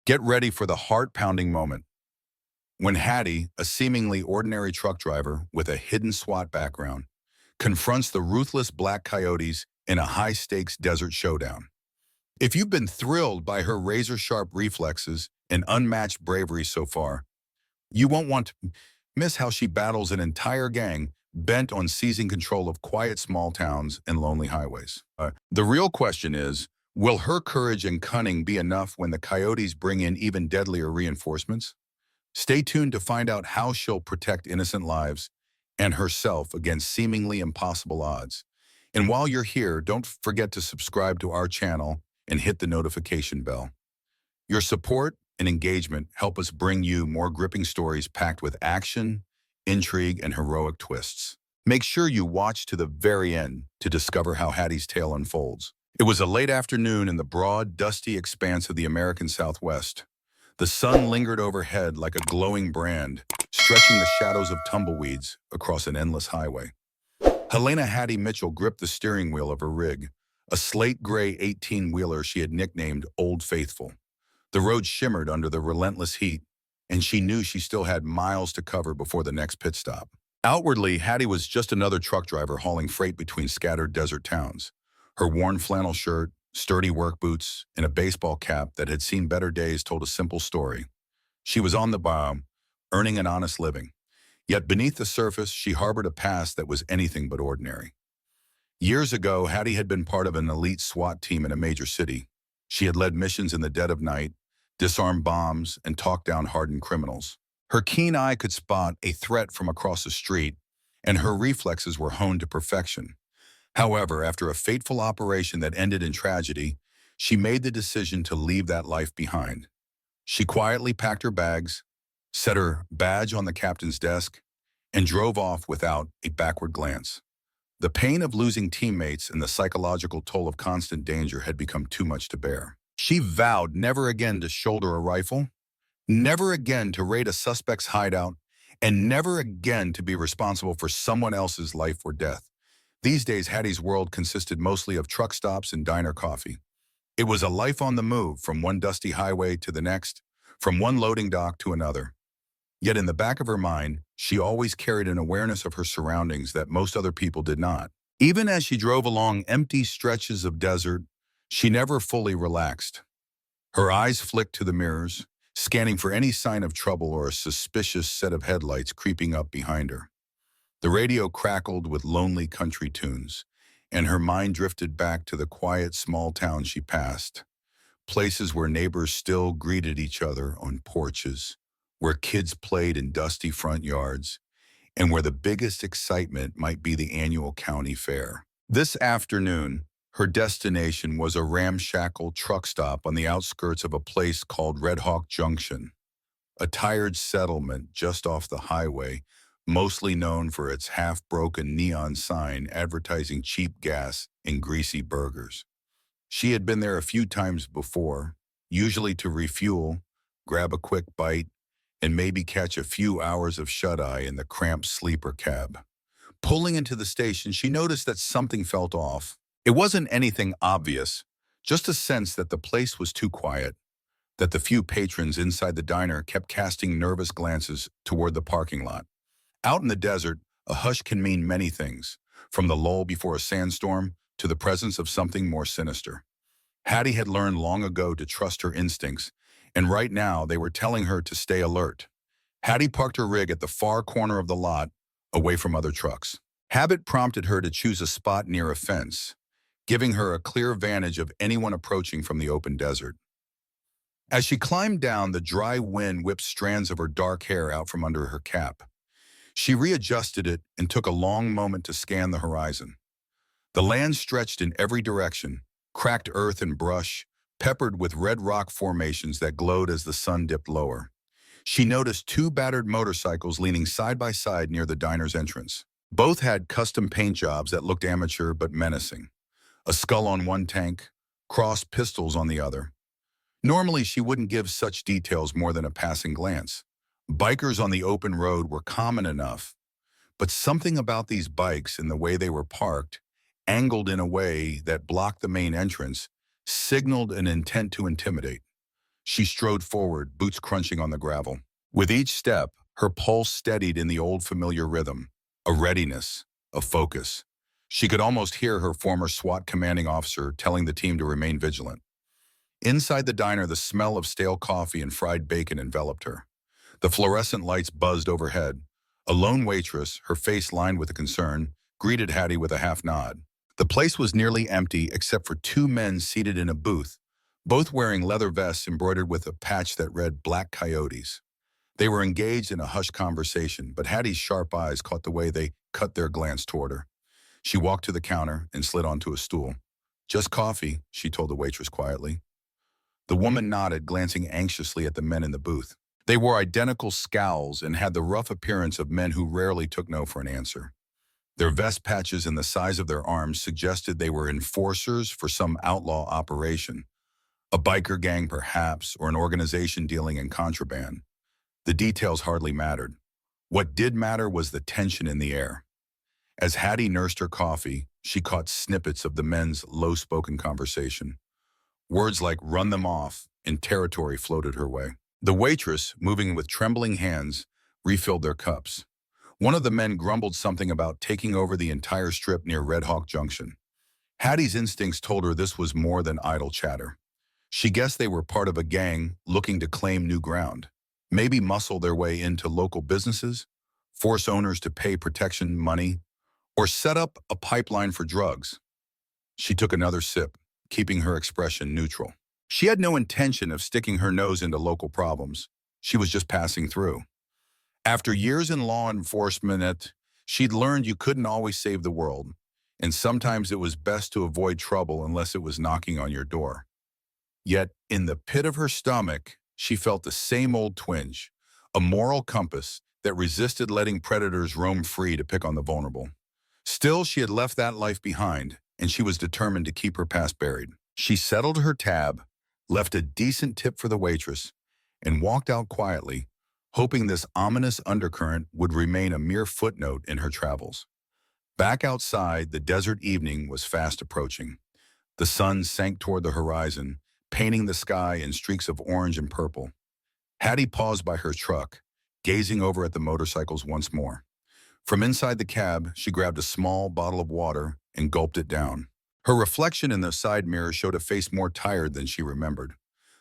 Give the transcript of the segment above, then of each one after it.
Get ready for the heart-pounding moment when Hattie, a seemingly ordinary truck driver with a hidden SWAT background, confronts the ruthless black coyotes in a high-stakes desert showdown. If you've been thrilled by her razor-sharp reflexes and unmatched bravery so far, you won't want to miss how she battles an entire gang bent on seizing control of quiet small towns and lonely highways. The real question is, will her courage and cunning be enough when the coyotes bring in even deadlier reinforcements? Stay tuned to find out how she'll protect innocent lives and herself against seemingly impossible odds. And while you're here, don't forget to subscribe to our channel and hit the notification bell. Your support and engagement help us bring you more gripping stories packed with action, intrigue, and heroic twists. Make sure you watch to the very end to discover how Hattie's tale unfolds. It was a late afternoon in the broad, dusty expanse of the American Southwest. The sun lingered overhead like a glowing brand, stretching the shadows of tumbleweeds across an endless highway. Helena Hattie Mitchell gripped the steering wheel of her rig, a slate-gray 18-wheeler she had nicknamed Old Faithful. The road shimmered under the relentless heat, and she knew she still had miles to cover before the next pit stop. Outwardly, Hattie was just another truck driver hauling freight between scattered desert towns. Her worn flannel shirt, sturdy work boots, and a baseball cap that had seen better days told a simple story. She was on the bow, earning an honest living. Yet beneath the surface, she harbored a past that was anything but ordinary. Years ago, Hattie had been part of an elite SWAT team in a major city. She had led missions in the dead of night, disarmed bombs, and talked down hardened criminals. Her keen eye could spot a threat from across the street, and her reflexes were honed to perfection. However, after a fateful operation that ended in tragedy, she made the decision to leave that life behind. She quietly packed her bags, set her badge on the captain's desk, and drove off without a backward glance. The pain of losing teammates and the psychological toll of constant danger had become too much to bear. She vowed never again to shoulder a rifle, never again to raid a suspect's hideout, and never again to be responsible for someone else's life or death. These days, Hattie's world consisted mostly of truck stops and diner coffee. It was a life on the move, from one dusty highway to the next, from one loading dock to another. Yet in the back of her mind, she always carried an awareness of her surroundings that most other people did not. Even as she drove along empty stretches of desert, she never fully relaxed. Her eyes flicked to the mirrors, scanning for any sign of trouble or a suspicious set of headlights creeping up behind her. The radio crackled with lonely country tunes, and her mind drifted back to the quiet small town she passed, places where neighbors still greeted each other on porches, where kids played in dusty front yards, and where the biggest excitement might be the annual county fair. This afternoon, her destination was a ramshackle truck stop on the outskirts of a place called Red Hawk Junction, a tired settlement just off the highway, mostly known for its half-broken neon sign advertising cheap gas and greasy burgers. She had been there a few times before, usually to refuel, grab a quick bite, and maybe catch a few hours of shut-eye in the cramped sleeper cab. Pulling into the station, she noticed that something felt off. It wasn't anything obvious, just a sense that the place was too quiet, that the few patrons inside the diner kept casting nervous glances toward the parking lot. Out in the desert, a hush can mean many things, from the lull before a sandstorm to the presence of something more sinister. Hattie had learned long ago to trust her instincts, and right now they were telling her to stay alert. Hattie parked her rig at the far corner of the lot, away from other trucks. Habit prompted her to choose a spot near a fence, giving her a clear vantage of anyone approaching from the open desert. As she climbed down, the dry wind whipped strands of her dark hair out from under her cap. She readjusted it and took a long moment to scan the horizon. The land stretched in every direction, cracked earth and brush, peppered with red rock formations that glowed as the sun dipped lower. She noticed two battered motorcycles leaning side by side near the diner's entrance. Both had custom paint jobs that looked amateur but menacing. A skull on one tank, crossed pistols on the other. Normally, she wouldn't give such details more than a passing glance. Bikers on the open road were common enough, but something about these bikes and the way they were parked, angled in a way that blocked the main entrance, signaled an intent to intimidate. She strode forward, boots crunching on the gravel. With each step, her pulse steadied in the old familiar rhythm, a readiness, a focus. She could almost hear her former SWAT commanding officer telling the team to remain vigilant. Inside the diner, the smell of stale coffee and fried bacon enveloped her. The fluorescent lights buzzed overhead. A lone waitress, her face lined with concern, greeted Hattie with a half nod. The place was nearly empty except for two men seated in a booth, both wearing leather vests embroidered with a patch that read Black Coyotes. They were engaged in a hushed conversation, but Hattie's sharp eyes caught the way they cut their glance toward her. She walked to the counter and slid onto a stool. "Just coffee," she told the waitress quietly. The woman nodded, glancing anxiously at the men in the booth. They wore identical scowls and had the rough appearance of men who rarely took no for an answer. Their vest patches and the size of their arms suggested they were enforcers for some outlaw operation. A biker gang, perhaps, or an organization dealing in contraband. The details hardly mattered. What did matter was the tension in the air. As Hattie nursed her coffee, she caught snippets of the men's low-spoken conversation. Words like "run them off" and "territory" floated her way. The waitress, moving with trembling hands, refilled their cups. One of the men grumbled something about taking over the entire strip near Red Hawk Junction. Hattie's instincts told her this was more than idle chatter. She guessed they were part of a gang looking to claim new ground. Maybe muscle their way into local businesses, force owners to pay protection money, or set up a pipeline for drugs. She took another sip, keeping her expression neutral. She had no intention of sticking her nose into local problems. She was just passing through. After years in law enforcement, she'd learned you couldn't always save the world, and sometimes it was best to avoid trouble unless it was knocking on your door. Yet, in the pit of her stomach, she felt the same old twinge, a moral compass that resisted letting predators roam free to pick on the vulnerable. Still, she had left that life behind, and she was determined to keep her past buried. She settled her tab, left a decent tip for the waitress, and walked out quietly, hoping this ominous undercurrent would remain a mere footnote in her travels. Back outside, the desert evening was fast approaching. The sun sank toward the horizon, painting the sky in streaks of orange and purple. Hattie paused by her truck, gazing over at the motorcycles once more. From inside the cab, she grabbed a small bottle of water and gulped it down. Her reflection in the side mirror showed a face more tired than she remembered.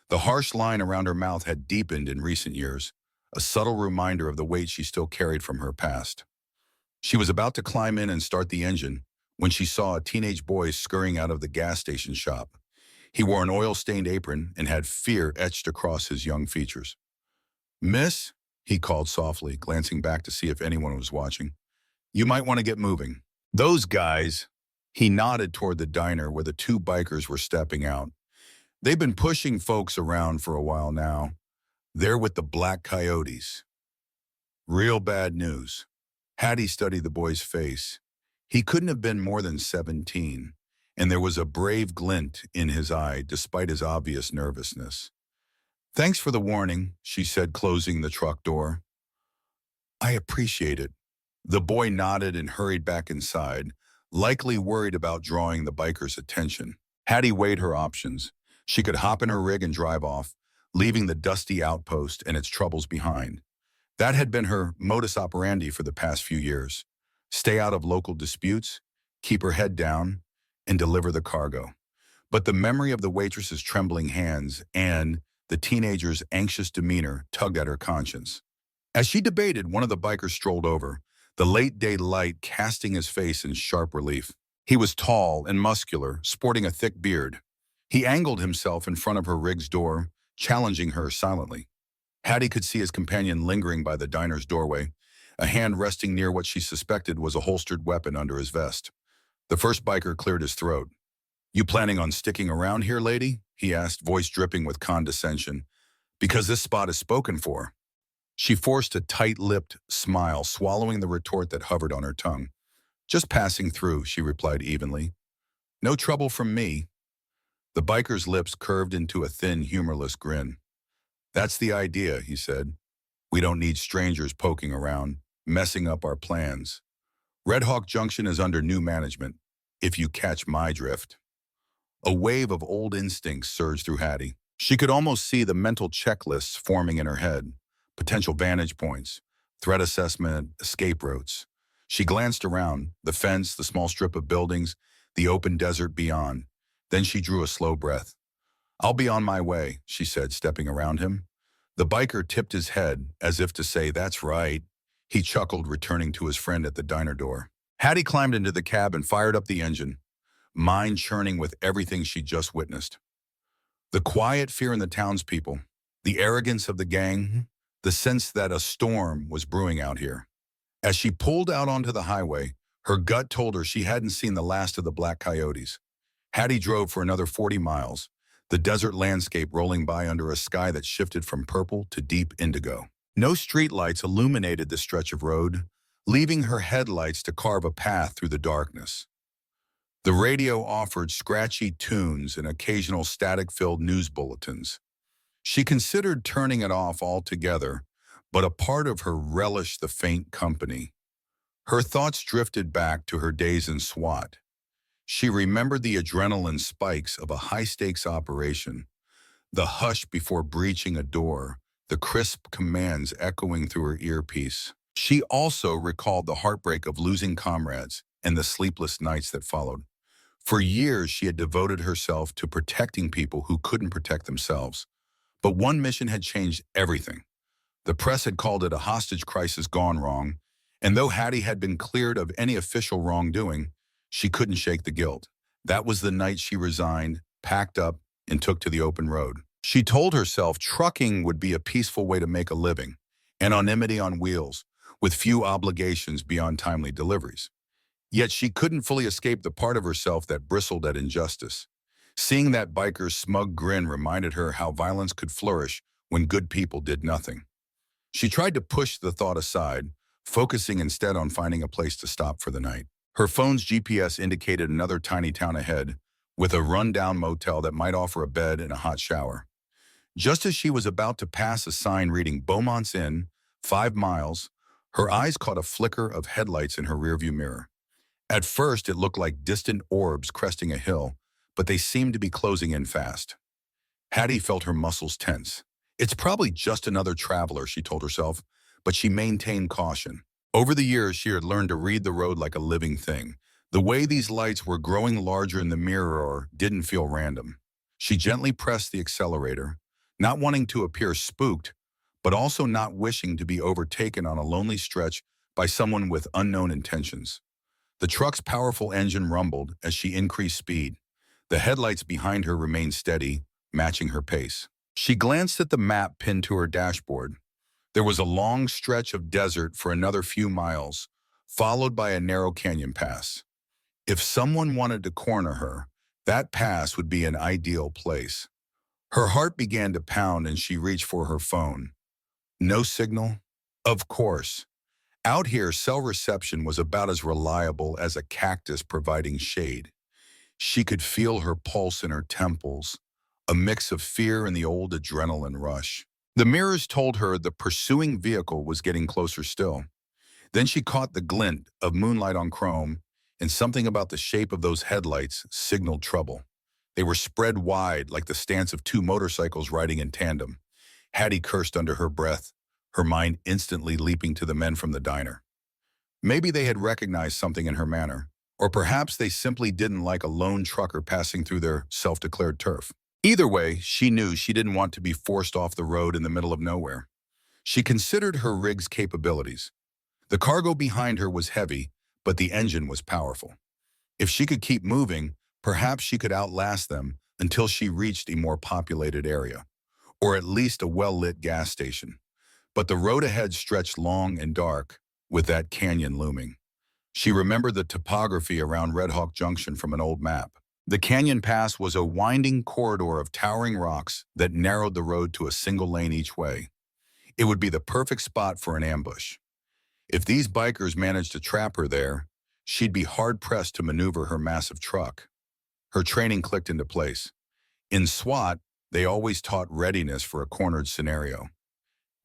The harsh line around her mouth had deepened in recent years, a subtle reminder of the weight she still carried from her past. She was about to climb in and start the engine when she saw a teenage boy scurrying out of the gas station shop. He wore an oil-stained apron and had fear etched across his young features. "Miss," he called softly, glancing back to see if anyone was watching. "You might want to get moving." "Those guys," he nodded toward the diner where the two bikers were stepping out. "They've been pushing folks around for a while now. They're with the Black Coyotes." Real bad news. Hattie studied the boy's face. He couldn't have been more than 17, and there was a brave glint in his eye despite his obvious nervousness. "Thanks for the warning," she said, closing the truck door. "I appreciate it." The boy nodded and hurried back inside, likely worried about drawing the biker's attention. Hattie weighed her options. She could hop in her rig and drive off, leaving the dusty outpost and its troubles behind. That had been her modus operandi for the past few years. Stay out of local disputes, keep her head down, and deliver the cargo. But the memory of the waitress's trembling hands and the teenager's anxious demeanor tugged at her conscience. As she debated, one of the bikers strolled over, the late-day light casting his face in sharp relief. He was tall and muscular, sporting a thick beard. He angled himself in front of her rig's door, challenging her silently. Hattie could see his companion lingering by the diner's doorway, a hand resting near what she suspected was a holstered weapon under his vest. The first biker cleared his throat. "You planning on sticking around here, lady?" he asked, voice dripping with condescension. "Because this spot is spoken for." She forced a tight-lipped smile, swallowing the retort that hovered on her tongue. "Just passing through," she replied evenly. "No trouble from me." The biker's lips curved into a thin, humorless grin. "That's the idea," he said. "We don't need strangers poking around, messing up our plans. Red Hawk Junction is under new management, if you catch my drift." A wave of old instincts surged through Hattie. She could almost see the mental checklists forming in her head, potential vantage points, threat assessment, escape routes. She glanced around, the fence, the small strip of buildings, the open desert beyond. Then she drew a slow breath. "I'll be on my way," she said, stepping around him. The biker tipped his head, as if to say, "That's right." He chuckled, returning to his friend at the diner door. Hattie climbed into the cab and fired up the engine, mind churning with everything she'd just witnessed. The quiet fear in the townspeople, the arrogance of the gang, the sense that a storm was brewing out here. As she pulled out onto the highway, her gut told her she hadn't seen the last of the black coyotes. Hattie drove for another 40 miles, the desert landscape rolling by under a sky that shifted from purple to deep indigo. No streetlights illuminated the stretch of road, leaving her headlights to carve a path through the darkness. The radio offered scratchy tunes and occasional static-filled news bulletins. She considered turning it off altogether, but a part of her relished the faint company. Her thoughts drifted back to her days in SWAT. She remembered the adrenaline spikes of a high-stakes operation, the hush before breaching a door, the crisp commands echoing through her earpiece. She also recalled the heartbreak of losing comrades and the sleepless nights that followed. For years, she had devoted herself to protecting people who couldn't protect themselves. But one mission had changed everything. The press had called it a hostage crisis gone wrong, and though Hattie had been cleared of any official wrongdoing, she couldn't shake the guilt. That was the night she resigned, packed up, and took to the open road. She told herself trucking would be a peaceful way to make a living, anonymity on wheels, with few obligations beyond timely deliveries. Yet she couldn't fully escape the part of herself that bristled at injustice. Seeing that biker's smug grin reminded her how violence could flourish when good people did nothing. She tried to push the thought aside, focusing instead on finding a place to stop for the night. Her phone's GPS indicated another tiny town ahead, with a run-down motel that might offer a bed and a hot shower. Just as she was about to pass a sign reading Beaumont's Inn, 5 miles, her eyes caught a flicker of headlights in her rearview mirror. At first, it looked like distant orbs cresting a hill, but they seemed to be closing in fast. Hattie felt her muscles tense. It's probably just another traveler, she told herself, but she maintained caution. Over the years, she had learned to read the road like a living thing. The way these lights were growing larger in the mirror didn't feel random. She gently pressed the accelerator, not wanting to appear spooked, but also not wishing to be overtaken on a lonely stretch by someone with unknown intentions. The truck's powerful engine rumbled as she increased speed. The headlights behind her remained steady, matching her pace. She glanced at the map pinned to her dashboard. There was a long stretch of desert for another few miles, followed by a narrow canyon pass. If someone wanted to corner her, that pass would be an ideal place. Her heart began to pound and she reached for her phone. No signal? Of course. Out here, cell reception was about as reliable as a cactus providing shade. She could feel her pulse in her temples, a mix of fear and the old adrenaline rush. The mirrors told her the pursuing vehicle was getting closer still. Then she caught the glint of moonlight on chrome, and something about the shape of those headlights signaled trouble. They were spread wide like the stance of 2 motorcycles riding in tandem. Hattie cursed under her breath, her mind instantly leaping to the men from the diner. Maybe they had recognized something in her manner, or perhaps they simply didn't like a lone trucker passing through their self-declared turf. Either way, she knew she didn't want to be forced off the road in the middle of nowhere. She considered her rig's capabilities. The cargo behind her was heavy, but the engine was powerful. If she could keep moving, perhaps she could outlast them until she reached a more populated area, or at least a well-lit gas station. But the road ahead stretched long and dark, with that canyon looming. She remembered the topography around Red Hawk Junction from an old map. The canyon pass was a winding corridor of towering rocks that narrowed the road to a single lane each way. It would be the perfect spot for an ambush. If these bikers managed to trap her there, she'd be hard-pressed to maneuver her massive truck. Her training clicked into place. In SWAT, they always taught readiness for a cornered scenario.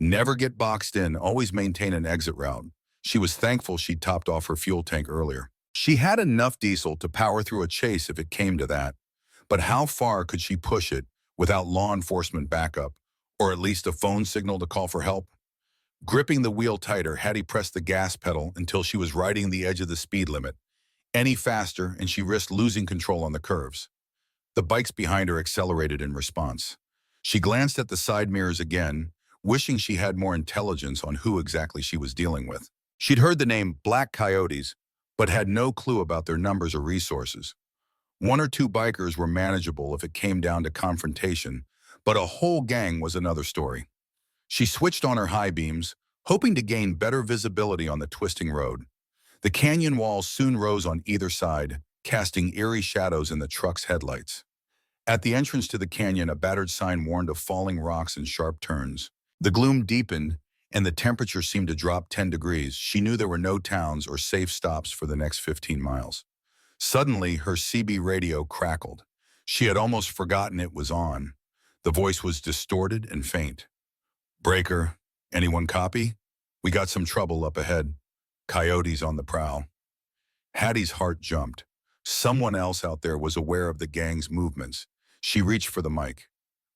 Never get boxed in, always maintain an exit route. She was thankful she'd topped off her fuel tank earlier. She had enough diesel to power through a chase if it came to that, but how far could she push it without law enforcement backup, or at least a phone signal to call for help. Gripping the wheel tighter, Hattie pressed the gas pedal until she was riding the edge of the speed limit. Any faster, and she risked losing control on the curves. The bikes behind her accelerated in response. She glanced at the side mirrors again, wishing she had more intelligence on who exactly she was dealing with. She'd heard the name Black Coyotes, but had no clue about their numbers or resources. One or two bikers were manageable if it came down to confrontation, but a whole gang was another story. She switched on her high beams, hoping to gain better visibility on the twisting road. The canyon walls soon rose on either side, casting eerie shadows in the truck's headlights. At the entrance to the canyon, a battered sign warned of falling rocks and sharp turns. The gloom deepened, and the temperature seemed to drop 10 degrees. She knew there were no towns or safe stops for the next 15 miles. Suddenly, her CB radio crackled. She had almost forgotten it was on. The voice was distorted and faint. "Breaker, anyone copy? We got some trouble up ahead. Coyotes on the prowl." Hattie's heart jumped. Someone else out there was aware of the gang's movements. She reached for the mic.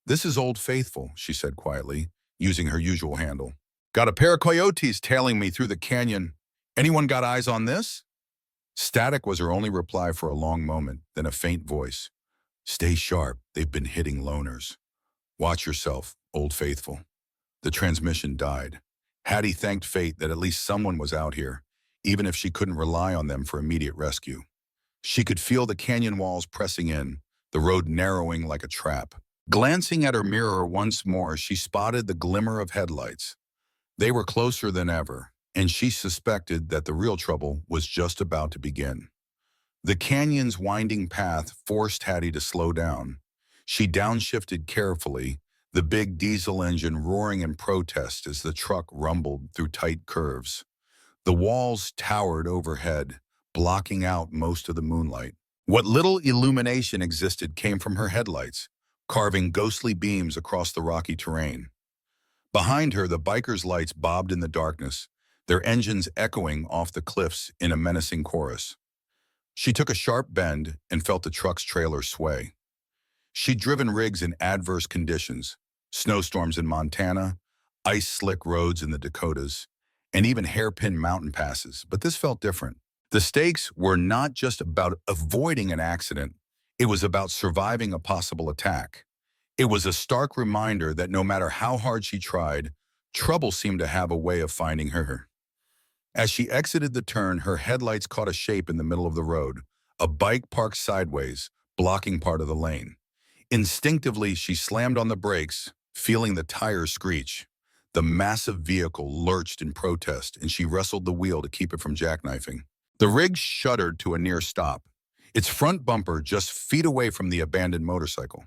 "This is Old Faithful," she said quietly, using her usual handle. "Got a pair of coyotes tailing me through the canyon. Anyone got eyes on this?" Static was her only reply for a long moment, then a faint voice. "Stay sharp, they've been hitting loners. Watch yourself, Old Faithful." The transmission died. Hattie thanked fate that at least someone was out here, even if she couldn't rely on them for immediate rescue. She could feel the canyon walls pressing in, the road narrowing like a trap. Glancing at her mirror once more, she spotted the glimmer of headlights. They were closer than ever, and she suspected that the real trouble was just about to begin. The canyon's winding path forced Hattie to slow down. She downshifted carefully, the big diesel engine roaring in protest as the truck rumbled through tight curves. The walls towered overhead, blocking out most of the moonlight. What little illumination existed came from her headlights, carving ghostly beams across the rocky terrain. Behind her, the bikers' lights bobbed in the darkness, their engines echoing off the cliffs in a menacing chorus. She took a sharp bend and felt the truck's trailer sway. She'd driven rigs in adverse conditions, snowstorms in Montana, ice-slick roads in the Dakotas, and even hairpin mountain passes, but this felt different. The stakes were not just about avoiding an accident, it was about surviving a possible attack. It was a stark reminder that no matter how hard she tried, trouble seemed to have a way of finding her. As she exited the turn, her headlights caught a shape in the middle of the road, a bike parked sideways, blocking part of the lane. Instinctively, she slammed on the brakes, feeling the tires screech. The massive vehicle lurched in protest, and she wrestled the wheel to keep it from jackknifing. The rig shuddered to a near stop, its front bumper just feet away from the abandoned motorcycle.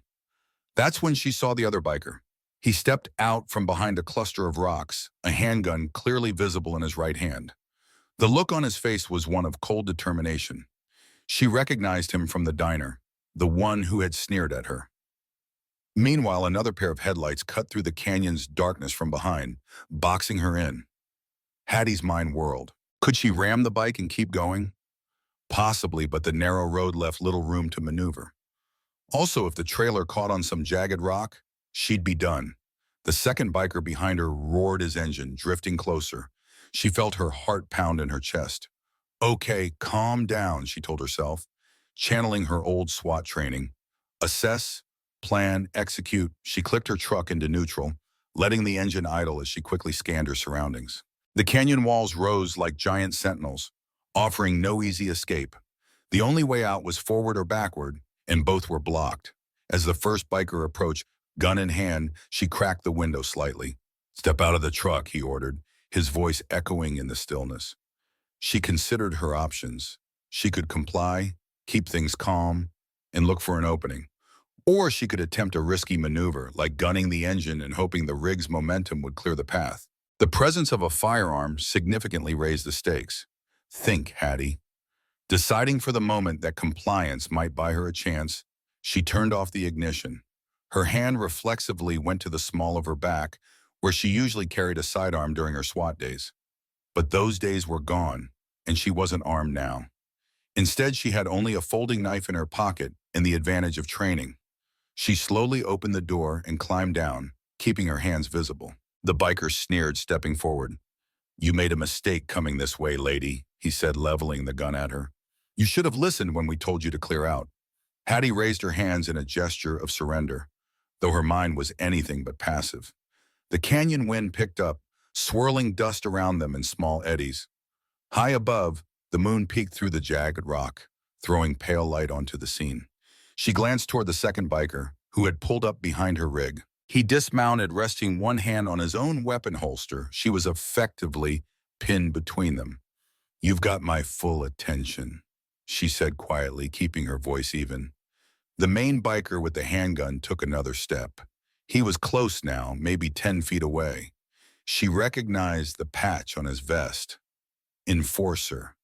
That's when she saw the other biker. He stepped out from behind a cluster of rocks, a handgun clearly visible in his right hand. The look on his face was one of cold determination. She recognized him from the diner, the one who had sneered at her. Meanwhile, another pair of headlights cut through the canyon's darkness from behind, boxing her in. Hattie's mind whirled. Could she ram the bike and keep going? Possibly, but the narrow road left little room to maneuver. Also, if the trailer caught on some jagged rock, she'd be done. The second biker behind her roared his engine, drifting closer. She felt her heart pound in her chest. "Okay, calm down," she told herself, channeling her old SWAT training. Assess, plan, execute. She clicked her truck into neutral, letting the engine idle as she quickly scanned her surroundings. The canyon walls rose like giant sentinels, offering no easy escape. The only way out was forward or backward, and both were blocked. As the first biker approached, gun in hand, she cracked the window slightly. "Step out of the truck," he ordered, his voice echoing in the stillness. She considered her options. She could comply, keep things calm, and look for an opening. Or she could attempt a risky maneuver, like gunning the engine and hoping the rig's momentum would clear the path. The presence of a firearm significantly raised the stakes. Think, Hattie. Deciding for the moment that compliance might buy her a chance, she turned off the ignition. Her hand reflexively went to the small of her back, where she usually carried a sidearm during her SWAT days. But those days were gone, and she wasn't armed now. Instead, she had only a folding knife in her pocket and the advantage of training. She slowly opened the door and climbed down, keeping her hands visible. The biker sneered, stepping forward. "You made a mistake coming this way, lady," he said, leveling the gun at her. "You should have listened when we told you to clear out." Hattie raised her hands in a gesture of surrender, though her mind was anything but passive. The canyon wind picked up, swirling dust around them in small eddies. High above, the moon peeked through the jagged rock, throwing pale light onto the scene. She glanced toward the second biker, who had pulled up behind her rig. He dismounted, resting one hand on his own weapon holster. She was effectively pinned between them. "You've got my full attention," she said quietly, keeping her voice even. The main biker with the handgun took another step. He was close now, maybe 10 feet away. She recognized the patch on his vest. Enforcer.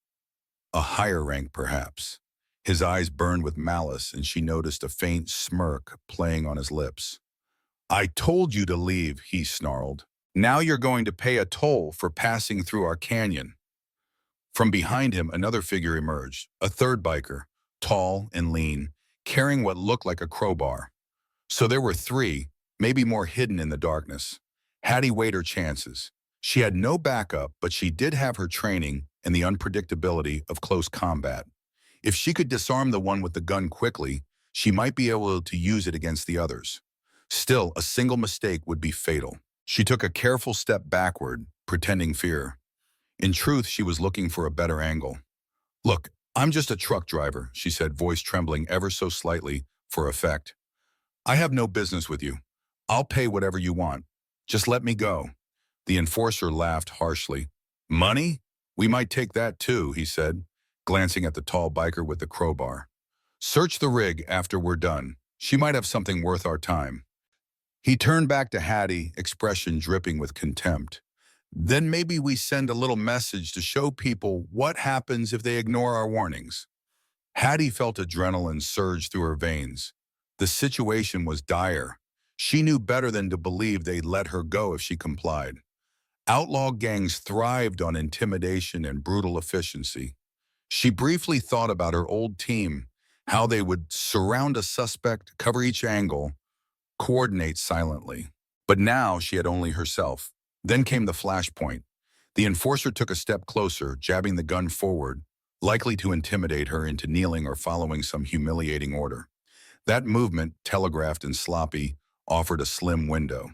A higher rank, perhaps. His eyes burned with malice, and she noticed a faint smirk playing on his lips. "I told you to leave," he snarled. "Now you're going to pay a toll for passing through our canyon." From behind him, another figure emerged, a third biker, tall and lean, carrying what looked like a crowbar. So there were three, maybe more hidden in the darkness. Hattie weighed her chances. She had no backup, but she did have her training and the unpredictability of close combat. If she could disarm the one with the gun quickly, she might be able to use it against the others. Still, a single mistake would be fatal. She took a careful step backward, pretending fear. In truth, she was looking for a better angle. "Look, I'm just a truck driver," she said, voice trembling ever so slightly for effect. "I have no business with you. I'll pay whatever you want. Just let me go." The enforcer laughed harshly. "Money? We might take that too," he said, glancing at the tall biker with the crowbar. "Search the rig after we're done. She might have something worth our time." He turned back to Hattie, expression dripping with contempt. "Then maybe we send a little message to show people what happens if they ignore our warnings." Hattie felt adrenaline surge through her veins. The situation was dire. She knew better than to believe they'd let her go if she complied. Outlaw gangs thrived on intimidation and brutal efficiency. She briefly thought about her old team, how they would surround a suspect, cover each angle, coordinate silently. But now she had only herself. Then came the flashpoint. The enforcer took a step closer, jabbing the gun forward, likely to intimidate her into kneeling or following some humiliating order. That movement, telegraphed and sloppy, offered a slim window.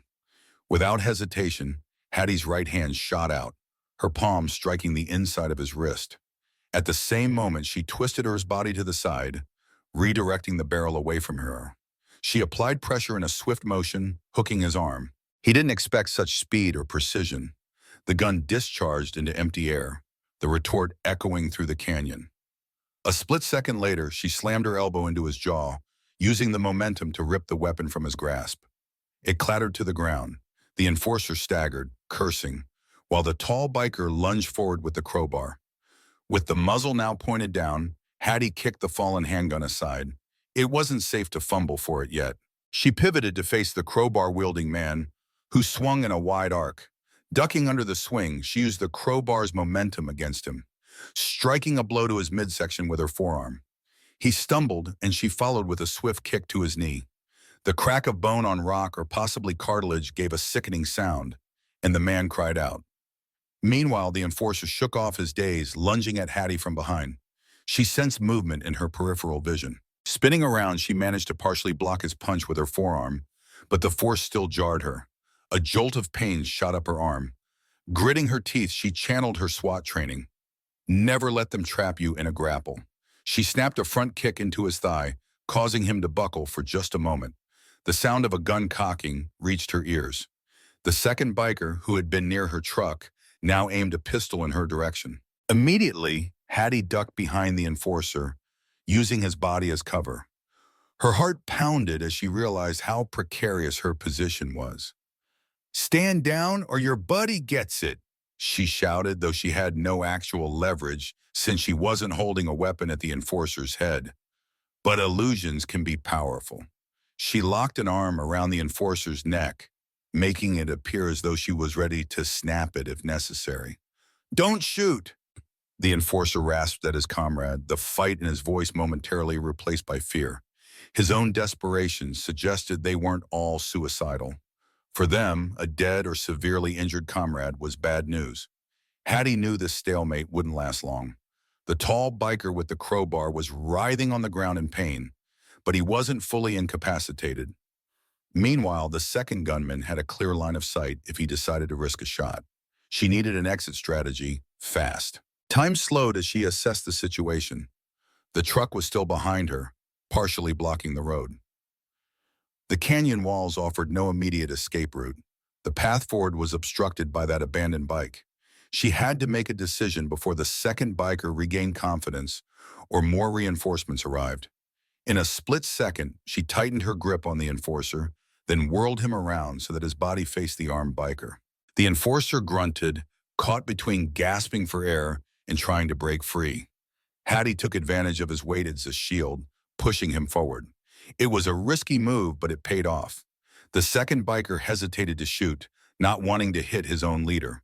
Without hesitation, Hattie's right hand shot out, her palm striking the inside of his wrist. At the same moment, she twisted her body to the side, redirecting the barrel away from her. She applied pressure in a swift motion, hooking his arm. He didn't expect such speed or precision. The gun discharged into empty air, the retort echoing through the canyon. A split second later, she slammed her elbow into his jaw, using the momentum to rip the weapon from his grasp. It clattered to the ground. The enforcer staggered, cursing, while the tall biker lunged forward with the crowbar. With the muzzle now pointed down, Hattie kicked the fallen handgun aside. It wasn't safe to fumble for it yet. She pivoted to face the crowbar-wielding man, who swung in a wide arc. Ducking under the swing, she used the crowbar's momentum against him, striking a blow to his midsection with her forearm. He stumbled, and she followed with a swift kick to his knee. The crack of bone on rock or possibly cartilage gave a sickening sound, and the man cried out. Meanwhile, the enforcer shook off his daze, lunging at Hattie from behind. She sensed movement in her peripheral vision. Spinning around, she managed to partially block his punch with her forearm, but the force still jarred her. A jolt of pain shot up her arm. Gritting her teeth, she channeled her SWAT training. Never let them trap you in a grapple. She snapped a front kick into his thigh, causing him to buckle for just a moment. The sound of a gun cocking reached her ears. The second biker, who had been near her truck, now aimed a pistol in her direction. Immediately, Hattie ducked behind the enforcer, using his body as cover. Her heart pounded as she realized how precarious her position was. "Stand down or your buddy gets it," she shouted, though she had no actual leverage since she wasn't holding a weapon at the enforcer's head. But illusions can be powerful. She locked an arm around the enforcer's neck, making it appear as though she was ready to snap it if necessary. "Don't shoot!" The enforcer rasped at his comrade, the fight in his voice momentarily replaced by fear. His own desperation suggested they weren't all suicidal. For them, a dead or severely injured comrade was bad news. Hattie knew this stalemate wouldn't last long. The tall biker with the crowbar was writhing on the ground in pain, but he wasn't fully incapacitated. Meanwhile, the second gunman had a clear line of sight if he decided to risk a shot. She needed an exit strategy, fast. Time slowed as she assessed the situation. The truck was still behind her, partially blocking the road. The canyon walls offered no immediate escape route. The path forward was obstructed by that abandoned bike. She had to make a decision before the second biker regained confidence or more reinforcements arrived. In a split second, she tightened her grip on the enforcer, then whirled him around so that his body faced the armed biker. The enforcer grunted, caught between gasping for air and trying to break free. Hattie took advantage of his weight as a shield, pushing him forward. It was a risky move, but it paid off. The second biker hesitated to shoot, not wanting to hit his own leader.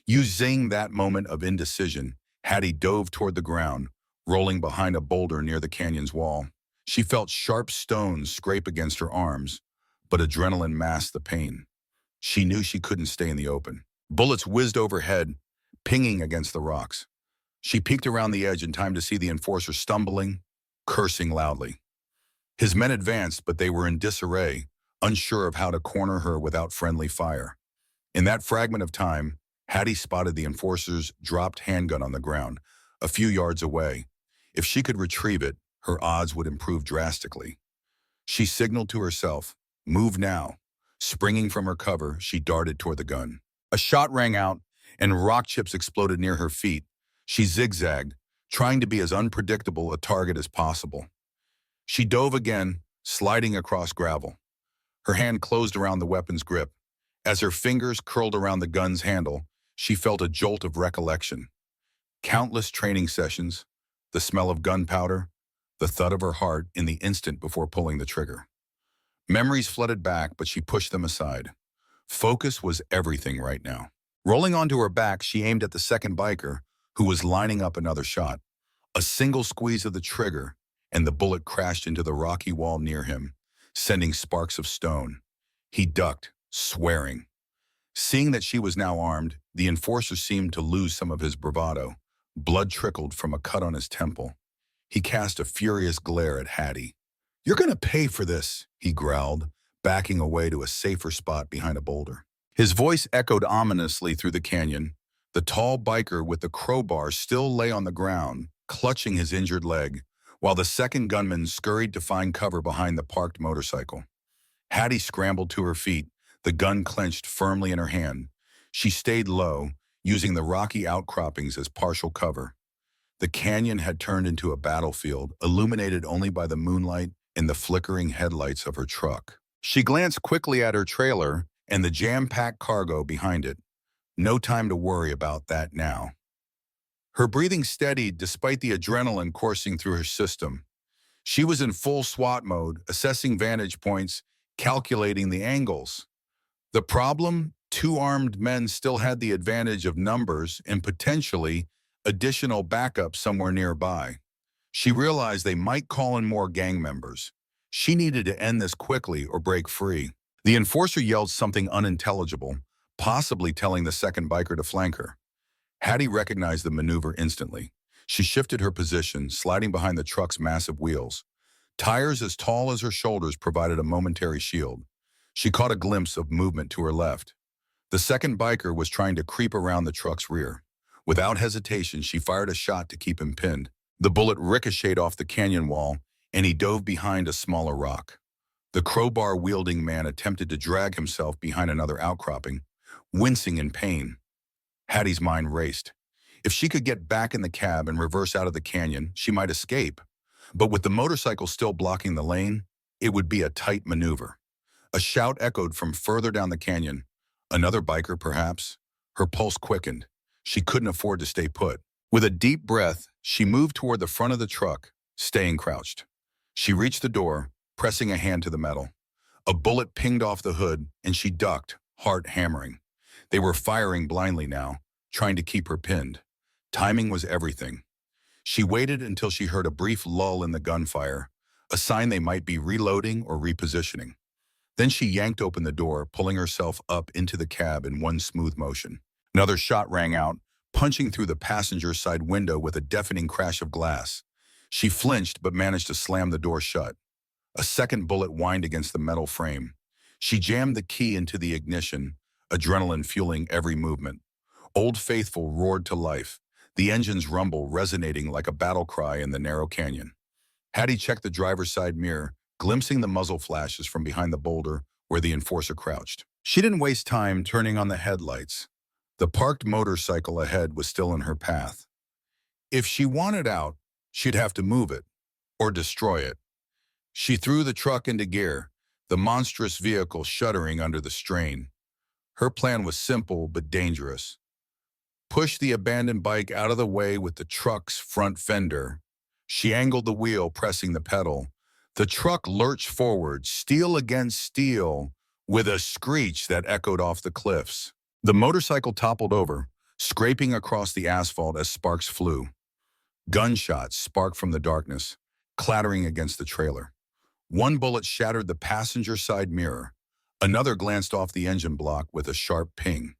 Using that moment of indecision, Hattie dove toward the ground, rolling behind a boulder near the canyon's wall. She felt sharp stones scrape against her arms, but adrenaline masked the pain. She knew she couldn't stay in the open. Bullets whizzed overhead, pinging against the rocks. She peeked around the edge in time to see the enforcer stumbling, cursing loudly. His men advanced, but they were in disarray, unsure of how to corner her without friendly fire. In that fragment of time, Hattie spotted the enforcer's dropped handgun on the ground, a few yards away. If she could retrieve it, her odds would improve drastically. She signaled to herself, "Move now." Springing from her cover, she darted toward the gun. A shot rang out, and rock chips exploded near her feet. She zigzagged, trying to be as unpredictable a target as possible. She dove again, sliding across gravel. Her hand closed around the weapon's grip. As her fingers curled around the gun's handle, she felt a jolt of recollection. Countless training sessions, the smell of gunpowder, the thud of her heart in the instant before pulling the trigger. Memories flooded back, but she pushed them aside. Focus was everything right now. Rolling onto her back, she aimed at the second biker, who was lining up another shot. A single squeeze of the trigger, and the bullet crashed into the rocky wall near him, sending sparks of stone. He ducked, swearing. Seeing that she was now armed, the enforcer seemed to lose some of his bravado. Blood trickled from a cut on his temple. He cast a furious glare at Hattie. "You're gonna pay for this," he growled, backing away to a safer spot behind a boulder. His voice echoed ominously through the canyon. The tall biker with the crowbar still lay on the ground, clutching his injured leg, while the second gunman scurried to find cover behind the parked motorcycle. Hattie scrambled to her feet, the gun clenched firmly in her hand. She stayed low, using the rocky outcroppings as partial cover. The canyon had turned into a battlefield, illuminated only by the moonlight and the flickering headlights of her truck. She glanced quickly at her trailer and the jam-packed cargo behind it. No time to worry about that now. Her breathing steadied despite the adrenaline coursing through her system. She was in full SWAT mode, assessing vantage points, calculating the angles. The problem? Two armed men still had the advantage of numbers and potentially additional backup somewhere nearby. She realized they might call in more gang members. She needed to end this quickly or break free. The enforcer yelled something unintelligible, possibly telling the second biker to flank her. Hattie recognized the maneuver instantly. She shifted her position, sliding behind the truck's massive wheels. Tires as tall as her shoulders provided a momentary shield. She caught a glimpse of movement to her left. The second biker was trying to creep around the truck's rear. Without hesitation, she fired a shot to keep him pinned. The bullet ricocheted off the canyon wall, and he dove behind a smaller rock. The crowbar-wielding man attempted to drag himself behind another outcropping, wincing in pain. Hattie's mind raced. If she could get back in the cab and reverse out of the canyon, she might escape. But with the motorcycle still blocking the lane, it would be a tight maneuver. A shout echoed from further down the canyon. Another biker, perhaps? Her pulse quickened. She couldn't afford to stay put. With a deep breath, she moved toward the front of the truck, staying crouched. She reached the door, pressing a hand to the metal. A bullet pinged off the hood, and she ducked, heart hammering. They were firing blindly now, trying to keep her pinned. Timing was everything. She waited until she heard a brief lull in the gunfire, a sign they might be reloading or repositioning. Then she yanked open the door, pulling herself up into the cab in one smooth motion. Another shot rang out, punching through the passenger side window with a deafening crash of glass. She flinched but managed to slam the door shut. A second bullet whined against the metal frame. She jammed the key into the ignition, adrenaline fueling every movement. Old Faithful roared to life, the engine's rumble resonating like a battle cry in the narrow canyon. Hattie checked the driver's side mirror, glimpsing the muzzle flashes from behind the boulder where the enforcer crouched. She didn't waste time turning on the headlights. The parked motorcycle ahead was still in her path. If she wanted out, she'd have to move it, or destroy it. She threw the truck into gear, the monstrous vehicle shuddering under the strain. Her plan was simple but dangerous. Push the abandoned bike out of the way with the truck's front fender. She angled the wheel, pressing the pedal. The truck lurched forward, steel against steel, with a screech that echoed off the cliffs. The motorcycle toppled over, scraping across the asphalt as sparks flew. Gunshots sparked from the darkness, clattering against the trailer. One bullet shattered the passenger side mirror. Another glanced off the engine block with a sharp ping.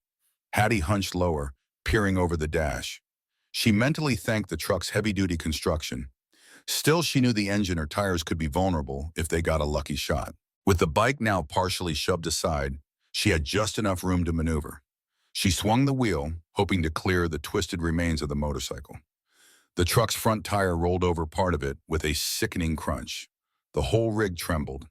Hattie hunched lower, peering over the dash. She mentally thanked the truck's heavy-duty construction. Still, she knew the engine or tires could be vulnerable if they got a lucky shot. With the bike now partially shoved aside, she had just enough room to maneuver. She swung the wheel, hoping to clear the twisted remains of the motorcycle. The truck's front tire rolled over part of it with a sickening crunch. The whole rig trembled.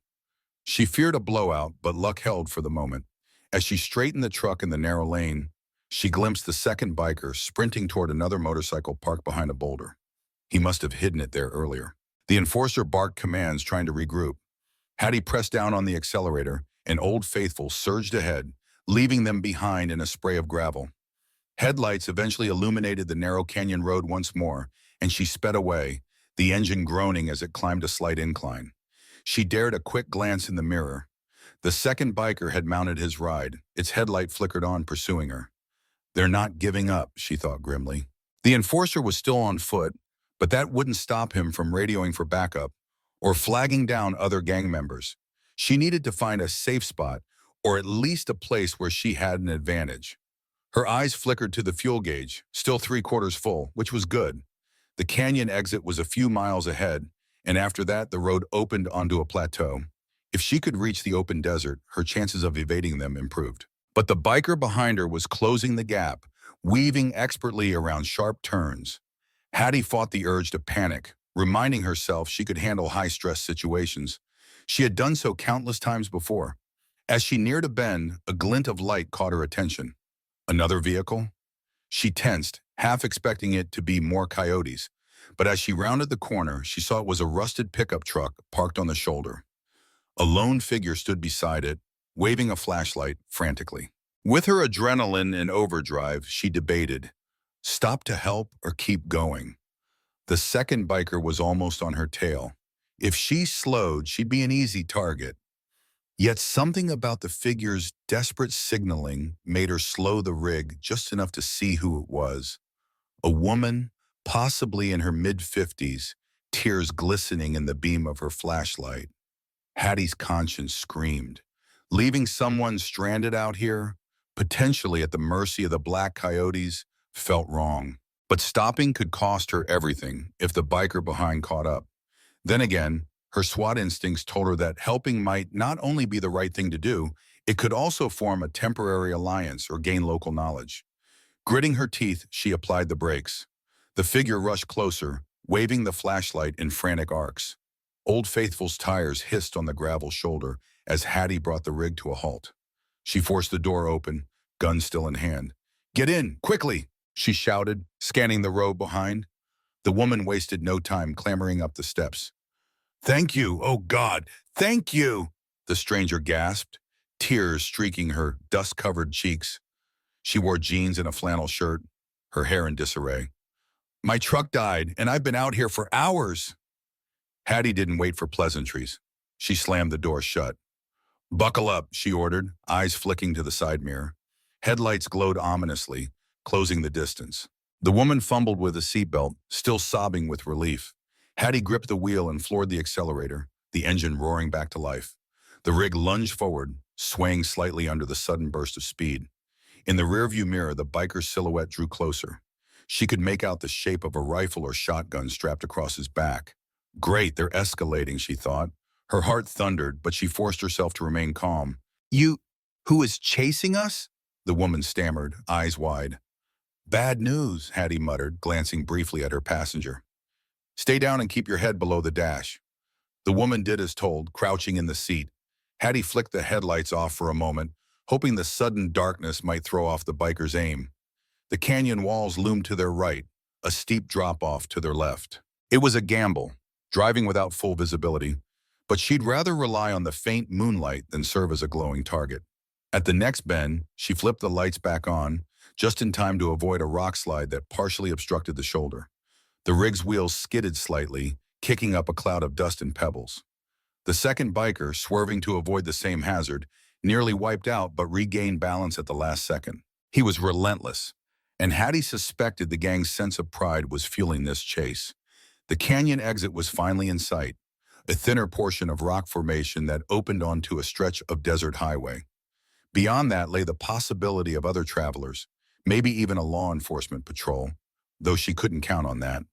She feared a blowout, but luck held for the moment. As she straightened the truck in the narrow lane, she glimpsed the second biker sprinting toward another motorcycle parked behind a boulder. He must have hidden it there earlier. The enforcer barked commands, trying to regroup. Hattie pressed down on the accelerator, and Old Faithful surged ahead, leaving them behind in a spray of gravel. Headlights eventually illuminated the narrow canyon road once more, and she sped away, the engine groaning as it climbed a slight incline. She dared a quick glance in the mirror. The second biker had mounted his ride, its headlight flickered on, pursuing her. They're not giving up, she thought grimly. The enforcer was still on foot, but that wouldn't stop him from radioing for backup or flagging down other gang members. She needed to find a safe spot, or at least a place where she had an advantage. Her eyes flickered to the fuel gauge, still 3/4 full, which was good. The canyon exit was a few miles ahead, and after that the road opened onto a plateau. If she could reach the open desert, her chances of evading them improved. But the biker behind her was closing the gap, weaving expertly around sharp turns. Hattie fought the urge to panic, reminding herself she could handle high-stress situations. She had done so countless times before. As she neared a bend, a glint of light caught her attention. Another vehicle? She tensed, half expecting it to be more coyotes. But as she rounded the corner, she saw it was a rusted pickup truck parked on the shoulder. A lone figure stood beside it, waving a flashlight frantically. With her adrenaline in overdrive, she debated, stop to help or keep going. The second biker was almost on her tail. If she slowed, she'd be an easy target. Yet something about the figure's desperate signaling made her slow the rig just enough to see who it was. A woman, possibly in her mid-50s, tears glistening in the beam of her flashlight. Hattie's conscience screamed. Leaving someone stranded out here, potentially at the mercy of the black coyotes, felt wrong. But stopping could cost her everything if the biker behind caught up. Then again, her SWAT instincts told her that helping might not only be the right thing to do, it could also form a temporary alliance or gain local knowledge. Gritting her teeth, she applied the brakes. The figure rushed closer, waving the flashlight in frantic arcs. Old Faithful's tires hissed on the gravel shoulder as Hattie brought the rig to a halt. She forced the door open, gun still in hand. "Get in, quickly!" she shouted, scanning the road behind. The woman wasted no time clambering up the steps. "Thank you, oh God, thank you!" the stranger gasped, tears streaking her dust-covered cheeks. She wore jeans and a flannel shirt, her hair in disarray. "My truck died, and I've been out here for hours." Hattie didn't wait for pleasantries. She slammed the door shut. "Buckle up," she ordered, eyes flicking to the side mirror. Headlights glowed ominously, closing the distance. The woman fumbled with a seatbelt, still sobbing with relief. Hattie gripped the wheel and floored the accelerator, the engine roaring back to life. The rig lunged forward, swaying slightly under the sudden burst of speed. In the rearview mirror, the biker's silhouette drew closer. She could make out the shape of a rifle or shotgun strapped across his back. Great, they're escalating, she thought. Her heart thundered, but she forced herself to remain calm. You, who is chasing us? The woman stammered, eyes wide. Bad news, Hattie muttered, glancing briefly at her passenger. Stay down and keep your head below the dash. The woman did as told, crouching in the seat. Hattie flicked the headlights off for a moment, hoping the sudden darkness might throw off the biker's aim. The canyon walls loomed to their right, a steep drop-off to their left. It was a gamble, driving without full visibility, but she'd rather rely on the faint moonlight than serve as a glowing target. At the next bend, she flipped the lights back on, just in time to avoid a rock slide that partially obstructed the shoulder. The rig's wheels skidded slightly, kicking up a cloud of dust and pebbles. The second biker, swerving to avoid the same hazard, nearly wiped out but regained balance at the last second. He was relentless, and Hattie suspected the gang's sense of pride was fueling this chase. The canyon exit was finally in sight, a thinner portion of rock formation that opened onto a stretch of desert highway. Beyond that lay the possibility of other travelers, maybe even a law enforcement patrol, though she couldn't count on that.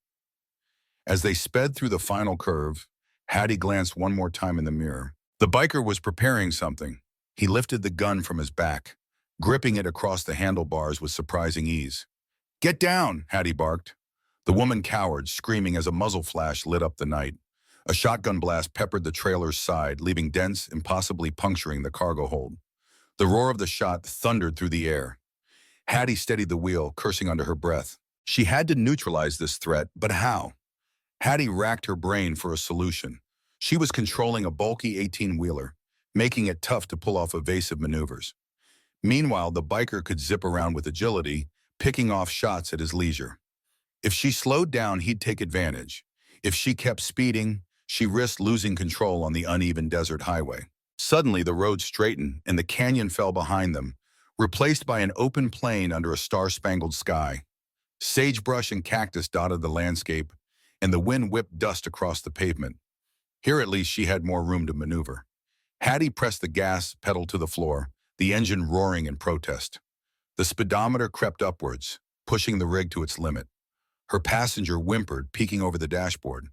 As they sped through the final curve, Hattie glanced one more time in the mirror. The biker was preparing something. He lifted the gun from his back, gripping it across the handlebars with surprising ease. Get down, Hattie barked. The woman cowered, screaming as a muzzle flash lit up the night. A shotgun blast peppered the trailer's side, leaving dents impossibly puncturing the cargo hold. The roar of the shot thundered through the air. Hattie steadied the wheel, cursing under her breath. She had to neutralize this threat, but how? Hattie racked her brain for a solution. She was controlling a bulky 18-wheeler, making it tough to pull off evasive maneuvers. Meanwhile, the biker could zip around with agility, picking off shots at his leisure. If she slowed down, he'd take advantage. If she kept speeding, she risked losing control on the uneven desert highway. Suddenly, the road straightened and the canyon fell behind them, replaced by an open plain under a star-spangled sky. Sagebrush and cactus dotted the landscape, and the wind whipped dust across the pavement. Here at least she had more room to maneuver. Hattie pressed the gas pedal to the floor, the engine roaring in protest. The speedometer crept upwards, pushing the rig to its limit. Her passenger whimpered, peeking over the dashboard.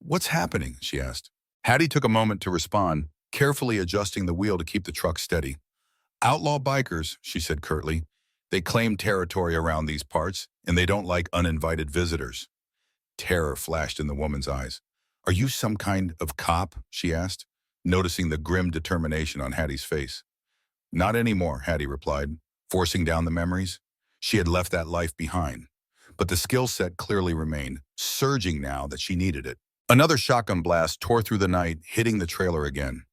What's happening?" she asked. Hattie took a moment to respond, carefully adjusting the wheel to keep the truck steady. "Outlaw bikers," she said curtly. "They claim territory around these parts, and they don't like uninvited visitors." Terror flashed in the woman's eyes. "Are you some kind of cop?" she asked, noticing the grim determination on Hattie's face. "Not anymore," Hattie replied, forcing down the memories. She had left that life behind. But the skill set clearly remained, surging now that she needed it. Another shotgun blast tore through the night, hitting the trailer again.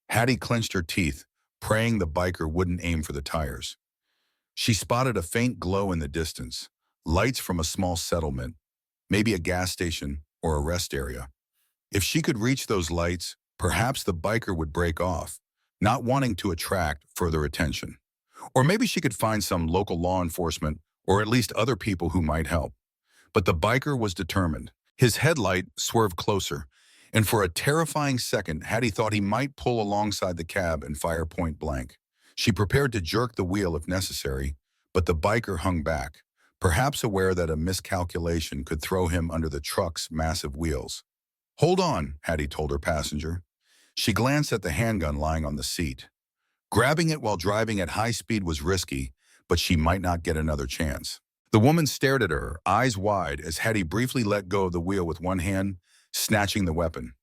Hattie clenched her teeth, praying the biker wouldn't aim for the tires. She spotted a faint glow in the distance, lights from a small settlement, maybe a gas station or a rest area. If she could reach those lights, perhaps the biker would break off, not wanting to attract further attention. Or maybe she could find some local law enforcement or at least other people who might help. But the biker was determined. His headlight swerved closer, and for a terrifying second, Hattie thought he might pull alongside the cab and fire point blank. She prepared to jerk the wheel if necessary, but the biker hung back, perhaps aware that a miscalculation could throw him under the truck's massive wheels. "Hold on," Hattie told her passenger. She glanced at the handgun lying on the seat. Grabbing it while driving at high speed was risky, but she might not get another chance. The woman stared at her, eyes wide, as Hattie briefly let go of the wheel with one hand, snatching the weapon.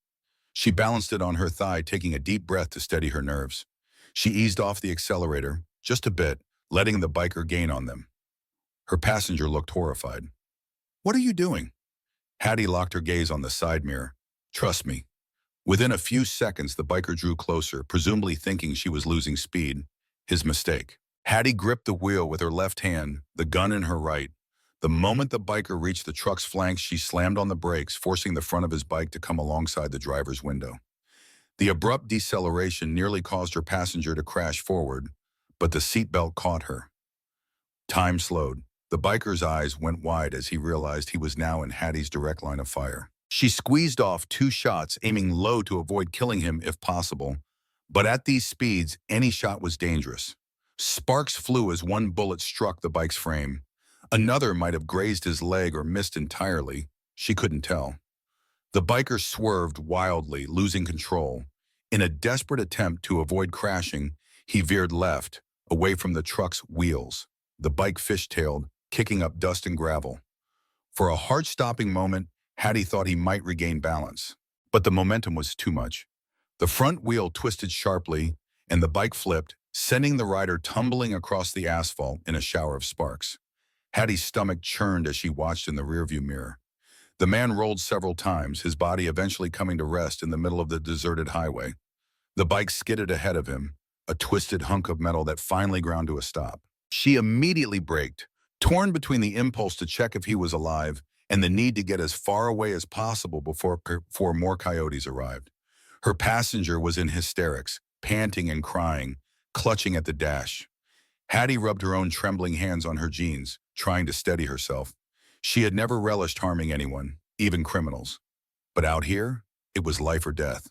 She balanced it on her thigh, taking a deep breath to steady her nerves. She eased off the accelerator, just a bit, letting the biker gain on them. Her passenger looked horrified. "What are you doing?" Hattie locked her gaze on the side mirror. "Trust me." Within a few seconds, the biker drew closer, presumably thinking she was losing speed. His mistake. Hattie gripped the wheel with her left hand, the gun in her right. The moment the biker reached the truck's flanks, she slammed on the brakes, forcing the front of his bike to come alongside the driver's window. The abrupt deceleration nearly caused her passenger to crash forward, but the seatbelt caught her. Time slowed. The biker's eyes went wide as he realized he was now in Hattie's direct line of fire. She squeezed off 2 shots, aiming low to avoid killing him if possible. But at these speeds, any shot was dangerous. Sparks flew as one bullet struck the bike's frame. Another might have grazed his leg or missed entirely. She couldn't tell. The biker swerved wildly, losing control. In a desperate attempt to avoid crashing, he veered left, away from the truck's wheels. The bike fishtailed, kicking up dust and gravel. For a heart-stopping moment, Hattie thought he might regain balance. But the momentum was too much. The front wheel twisted sharply, and the bike flipped, sending the rider tumbling across the asphalt in a shower of sparks. Hattie's stomach churned as she watched in the rearview mirror. The man rolled several times, his body eventually coming to rest in the middle of the deserted highway. The bike skidded ahead of him, a twisted hunk of metal that finally ground to a stop. She immediately braked, torn between the impulse to check if he was alive and the need to get as far away as possible before more coyotes arrived. Her passenger was in hysterics, panting and crying, clutching at the dash. Hattie rubbed her own trembling hands on her jeans, trying to steady herself. She had never relished harming anyone, even criminals. But out here, it was life or death.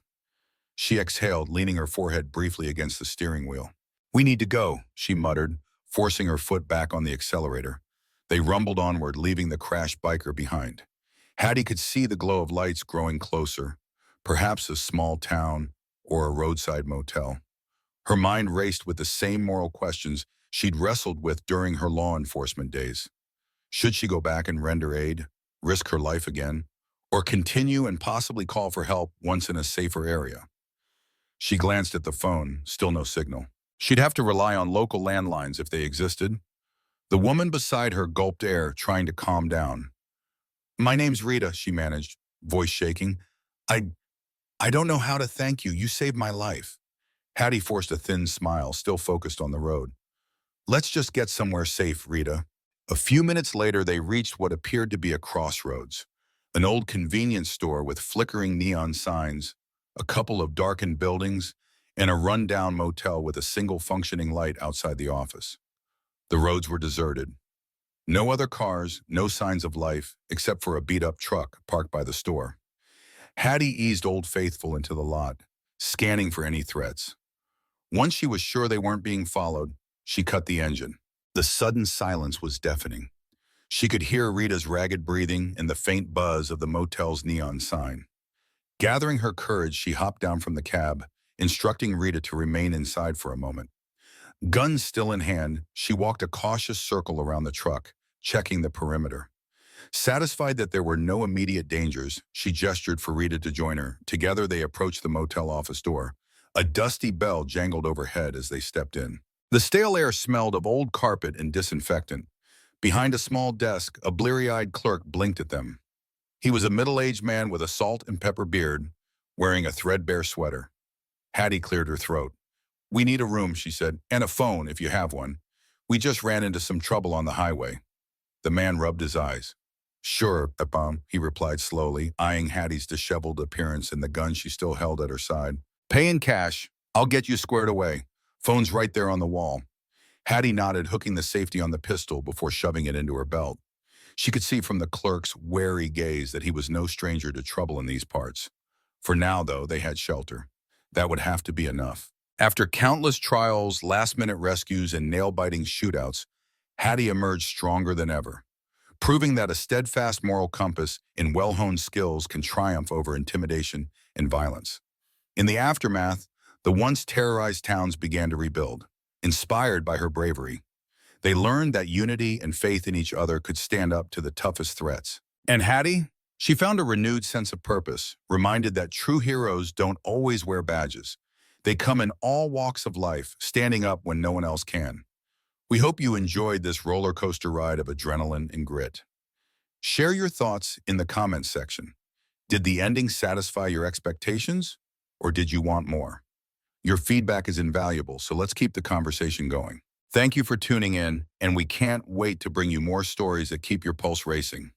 She exhaled, leaning her forehead briefly against the steering wheel. "We need to go," she muttered, forcing her foot back on the accelerator. They rumbled onward, leaving the crashed biker behind. Hattie could see the glow of lights growing closer, perhaps a small town or a roadside motel. Her mind raced with the same moral questions she'd wrestled with during her law enforcement days. Should she go back and render aid, risk her life again, or continue and possibly call for help once in a safer area? She glanced at the phone, still no signal. She'd have to rely on local landlines if they existed. The woman beside her gulped air, trying to calm down. "My name's Rita," she managed, voice shaking. I don't know how to thank you. You saved my life." Hattie forced a thin smile, still focused on the road. "Let's just get somewhere safe, Rita." A few minutes later, they reached what appeared to be a crossroads. An old convenience store with flickering neon signs, a couple of darkened buildings, and a run-down motel with a single functioning light outside the office. The roads were deserted. No other cars, no signs of life, except for a beat-up truck parked by the store. Hattie eased Old Faithful into the lot, scanning for any threats. Once she was sure they weren't being followed, she cut the engine. The sudden silence was deafening. She could hear Rita's ragged breathing and the faint buzz of the motel's neon sign. Gathering her courage, she hopped down from the cab, instructing Rita to remain inside for a moment. Guns still in hand, she walked a cautious circle around the truck, checking the perimeter. Satisfied that there were no immediate dangers, she gestured for Rita to join her. Together, they approached the motel office door. A dusty bell jangled overhead as they stepped in. The stale air smelled of old carpet and disinfectant. Behind a small desk, a bleary-eyed clerk blinked at them. He was a middle-aged man with a salt and pepper beard, wearing a threadbare sweater. Hattie cleared her throat. "We need a room," she said, "and a phone if you have one. We just ran into some trouble on the highway." The man rubbed his eyes. "Sure, Pepam," he replied slowly, eyeing Hattie's disheveled appearance and the gun she still held at her side. "Pay in cash. I'll get you squared away. Phone's right there on the wall." Hattie nodded, hooking the safety on the pistol before shoving it into her belt. She could see from the clerk's wary gaze that he was no stranger to trouble in these parts. For now, though, they had shelter. That would have to be enough. After countless trials, last-minute rescues, and nail-biting shootouts, Hattie emerged stronger than ever, proving that a steadfast moral compass and well-honed skills can triumph over intimidation and violence. In the aftermath, the once terrorized towns began to rebuild, inspired by her bravery. They learned that unity and faith in each other could stand up to the toughest threats. And Hattie? She found a renewed sense of purpose, reminded that true heroes don't always wear badges. They come in all walks of life, standing up when no one else can. We hope you enjoyed this roller coaster ride of adrenaline and grit. Share your thoughts in the comments section. Did the ending satisfy your expectations, or did you want more? Your feedback is invaluable, so let's keep the conversation going. Thank you for tuning in, and we can't wait to bring you more stories that keep your pulse racing.